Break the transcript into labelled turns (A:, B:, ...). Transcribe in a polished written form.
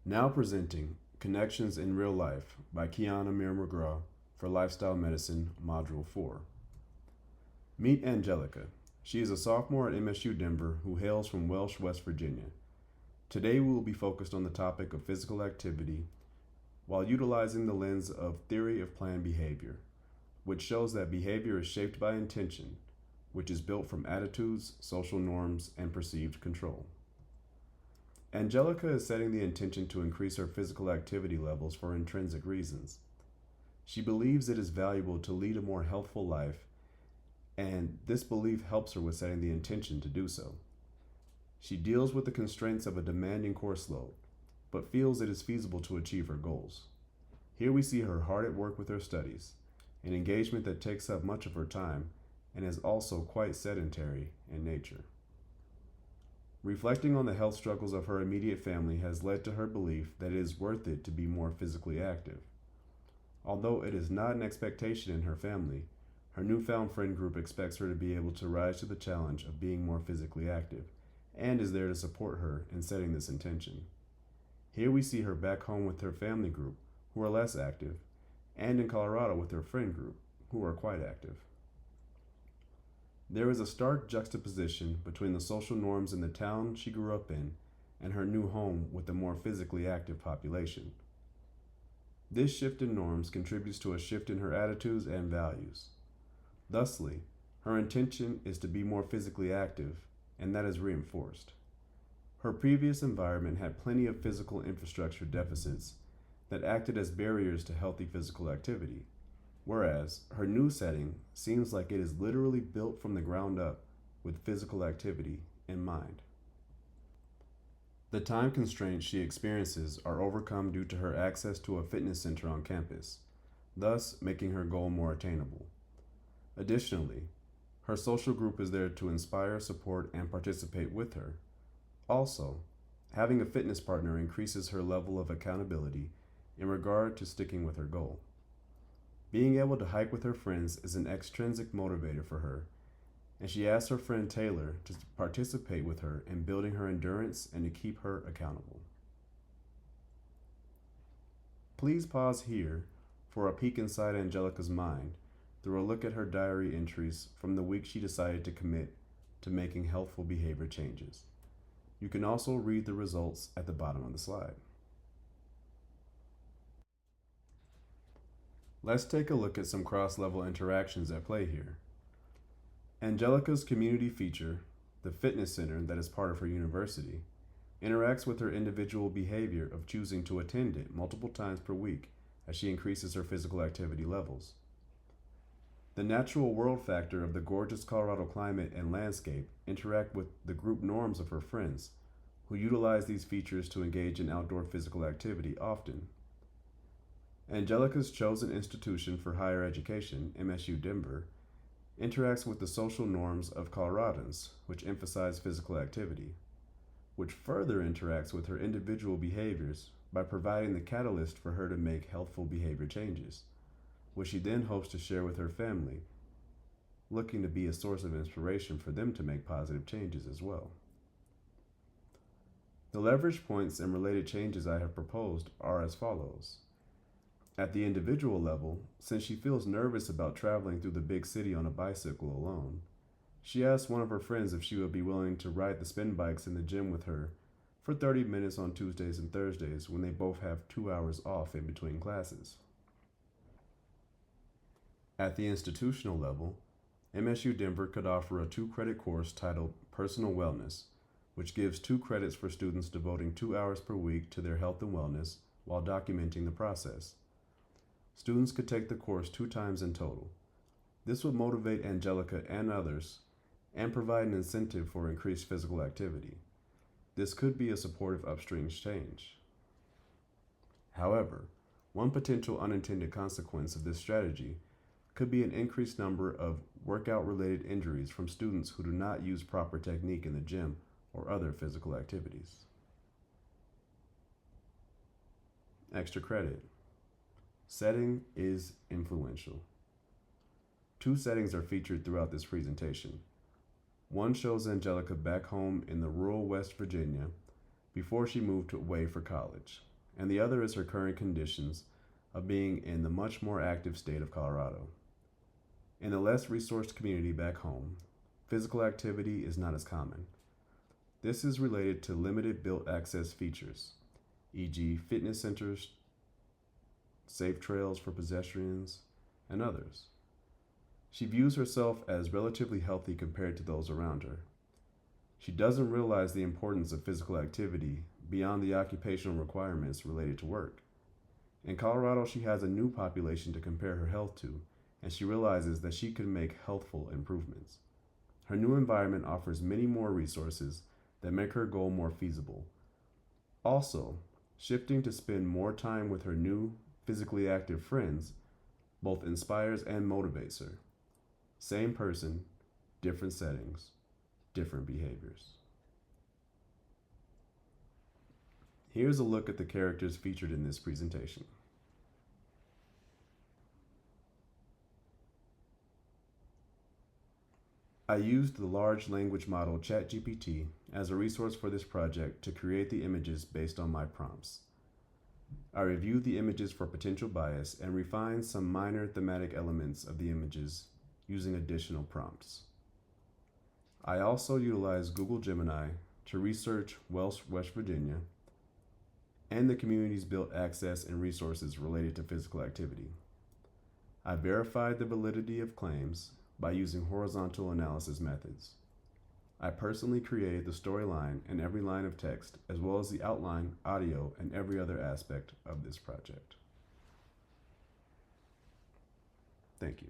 A: Now presenting Connections in Real Life by Kian McGraw for Lifestyle Medicine, Module 4. Meet Angelica. She is a sophomore at MSU Denver who hails from Welsh, West Virginia. Today we will be focused on the topic of physical activity while utilizing the lens of theory of planned behavior, which shows that behavior is shaped by intention, which is built from attitudes, social norms, and perceived control. Angelica is setting the intention to increase her physical activity levels for intrinsic reasons. She believes it is valuable to lead a more healthful life, and this belief helps her with setting the intention to do so. She deals with the constraints of a demanding course load, but feels it is feasible to achieve her goals. Here we see her hard at work with her studies, an engagement that takes up much of her time and is also quite sedentary in nature. Reflecting on the health struggles of her immediate family has led to her belief that it is worth it to be more physically active. Although it is not an expectation in her family, her newfound friend group expects her to be able to rise to the challenge of being more physically active and is there to support her in setting this intention. Here we see her back home with her family group, who are less active, and in Colorado with her friend group, who are quite active. There is a stark juxtaposition between the social norms in the town she grew up in and her new home with a more physically active population. This shift in norms contributes to a shift in her attitudes and values. Thusly, her intention is to be more physically active, and that is reinforced. Her previous environment had plenty of physical infrastructure deficits that acted as barriers to healthy physical activity, whereas her new setting seems like it is literally built from the ground up with physical activity in mind. The time constraints she experiences are overcome due to her access to a fitness center on campus, thus making her goal more attainable. Additionally, her social group is there to inspire, support, and participate with her. Also, having a fitness partner increases her level of accountability in regard to sticking with her goal. Being able to hike with her friends is an extrinsic motivator for her, and she asks her friend Taylor to participate with her in building her endurance and to keep her accountable. Please pause here for a peek inside Angelica's mind through a look at her diary entries from the week she decided to commit to making healthful behavior changes. You can also read the results at the bottom of the slide. Let's take a look at some cross-level interactions at play here. Angelica's community feature, the fitness center that is part of her university, interacts with her individual behavior of choosing to attend it multiple times per week as she increases her physical activity levels. The natural world factor of the gorgeous Colorado climate and landscape interact with the group norms of her friends, who utilize these features to engage in outdoor physical activity often. Angelica's chosen institution for higher education, MSU Denver, interacts with the social norms of Coloradans, which emphasize physical activity, which further interacts with her individual behaviors by providing the catalyst for her to make healthful behavior changes, which she then hopes to share with her family, looking to be a source of inspiration for them to make positive changes as well. The leverage points and related changes I have proposed are as follows. At the individual level, since she feels nervous about traveling through the big city on a bicycle alone, she asks one of her friends if she would be willing to ride the spin bikes in the gym with her for 30 minutes on Tuesdays and Thursdays when they both have 2 hours off in between classes. At the institutional level, MSU Denver could offer a 2-credit course titled Personal Wellness, which gives 2 credits for students devoting 2 hours per week to their health and wellness while documenting the process. Students could take the course 2 times in total. This would motivate Angelica and others and provide an incentive for increased physical activity. This could be a supportive upstream change. However, one potential unintended consequence of this strategy could be an increased number of workout-related injuries from students who do not use proper technique in the gym or other physical activities. Extra credit. Setting is influential. 2 settings are featured throughout this presentation. One shows Angelica back home in the rural West Virginia before she moved away for college. and the other is her current conditions of being in the much more active state of Colorado. In the less resourced community back home, physical activity is not as common. This is related to limited built access features, e.g., fitness centers, safe trails for pedestrians, and others. She views herself as relatively healthy compared to those around her. She doesn't realize the importance of physical activity beyond the occupational requirements related to work. In Colorado, she has a new population to compare her health to, and she realizes that she can make healthful improvements. Her new environment offers many more resources that make her goal more feasible. Also, shifting to spend more time with her new, physically active friends both inspires and motivates her. Same person, different settings, different behaviors. Here's a look at the characters featured in this presentation. I used the large language model ChatGPT as a resource for this project to create the images based on my prompts. I reviewed the images for potential bias and refined some minor thematic elements of the images using additional prompts. I also utilized Google Gemini to research West Virginia and the community's built access and resources related to physical activity. I verified the validity of claims by using horizontal analysis methods. I personally created the storyline and every line of text, as well as the outline, audio, and every other aspect of this project. Thank you.